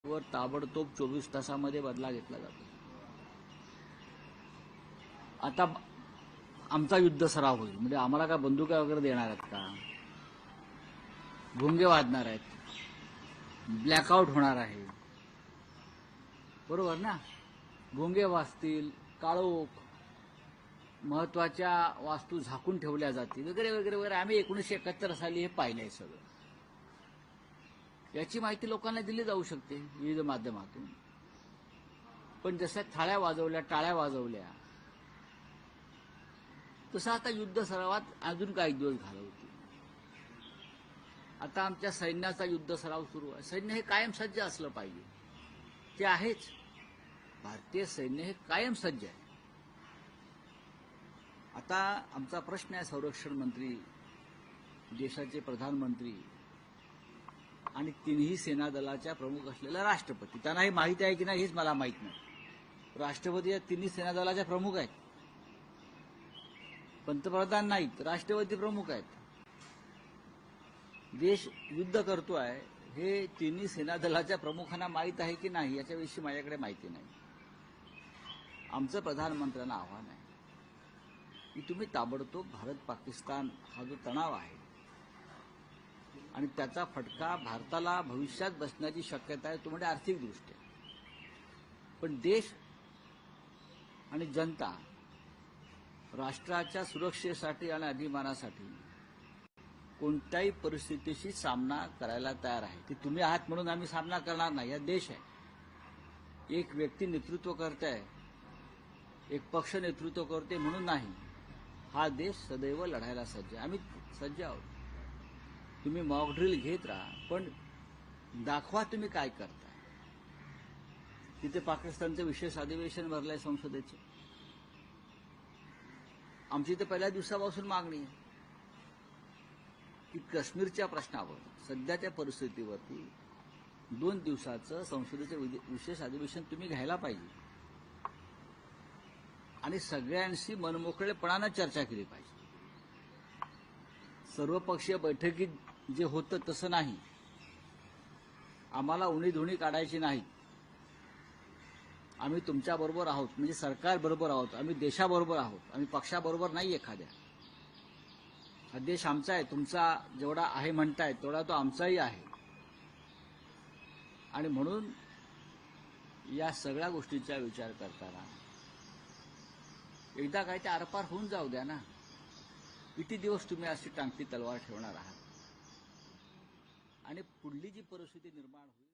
वर ताबडतोब 24 तासामध्ये बदला घेतला जातो। आता आमचा युद्ध सराव होईल, म्हणजे आम्हाला काय बंदुका वगैरे देणार आहेत का? भोंगे वाजणार आहेत, ब्लॅकआउट होणार आहे, बरोबर ना? भोंगे वाजतील, काळोख, महत्वाच्या वास्तू झाकून ठेवल्या जातील वगैरे वगैरे वगैरे। आम्ही 1971 साली हे पाहिलंय सगळं। याची माहिती लोकांना दिली जाऊ शकते विविध माध्यमातून, पण जसं थाळ्या वाजवल्या, टाळ्या वाजवल्या, तसं आता युद्ध सरावात अजून काही दिवस घालवतील। आता आमच्या सैन्याचा युद्ध सराव सुरू आहे। सैन्य हे कायम सज्ज असलं पाहिजे, ते आहेच। भारतीय सैन्य हे कायम सज्ज आहे। आता आमचा प्रश्न आहे, संरक्षण मंत्री, देशाचे प्रधानमंत्री आणि तिन्ही सेना दलाच्या प्रमुख असलेला राष्ट्रपती, त्यांना हे माहिती आहे की नाही हेच मला माहित नाही। राष्ट्रपती या तिन्ही सेना दलाच्या प्रमुख आहेत, पंतप्रधान नाहीत, राष्ट्रपती प्रमुख आहेत। देश युद्ध करतोय हे तिन्ही सेना दलाच्या प्रमुखांना माहीत आहे की नाही याच्याविषयी माझ्याकडे माहिती नाही। आमचं प्रधानमंत्र्यांना आव्हान आहे की तुम्ही ताबडतोब भारत पाकिस्तान हा जो तणाव आहे आणि त्याचा फटका भारताला भविष्यात बसण्याची शक्यता आहे, तो म्हणजे आर्थिकदृष्ट्या, पण देश आणि जनता राष्ट्राच्या सुरक्षेसाठी आणि अभिमानासाठी कोणत्याही परिस्थितीशी सामना करायला तयार आहे। की तुम्ही आहात म्हणून आम्ही सामना करणार नाही, हा देश आहे। एक व्यक्ती नेतृत्व करते आहे, एक पक्ष नेतृत्व करते म्हणून नाही, हा देश सदैव लढायला सज्ज आहे। आम्ही सज्ज आहोत। तुम्ही मॉक ड्रिल घेत राहा, पण दाखवा तुम्ही काय करताय। तिथे पाकिस्तानचं विशेष अधिवेशन भरलंय संसदेचे। आमची तर पहिल्या दिवसापासून मागणी आहे की काश्मीरच्या प्रश्नावर, सध्याच्या परिस्थितीवरती 2 दिवसाचं संसदेचं विशेष अधिवेशन तुम्ही घ्यायला पाहिजे आणि सगळ्यांशी मनमोकळेपणानं चर्चा केली पाहिजे। सर्वपक्षीय बैठकीत जे होतं तसं नाही। आम्हाला उणीधुणी काढायची नाही। आम्ही तुमच्याबरोबर आहोत, म्हणजे सरकारबरोबर आहोत, आम्ही देशाबरोबर आहोत, आम्ही पक्षाबरोबर नाही एखाद्या। हा देश आमचा आहे, तुमचा जेवढा आहे म्हणताय तेवढा तो आमचाही आहे। आणि म्हणून या सगळ्या गोष्टीचा विचार करताना एकदा काय ते आरपार होऊन जाऊ द्या ना। किती दिवस तुम्ही अशी टांगती तलवार ठेवणार आहात? आणि पुढली जी परिस्थिती निर्माण होईल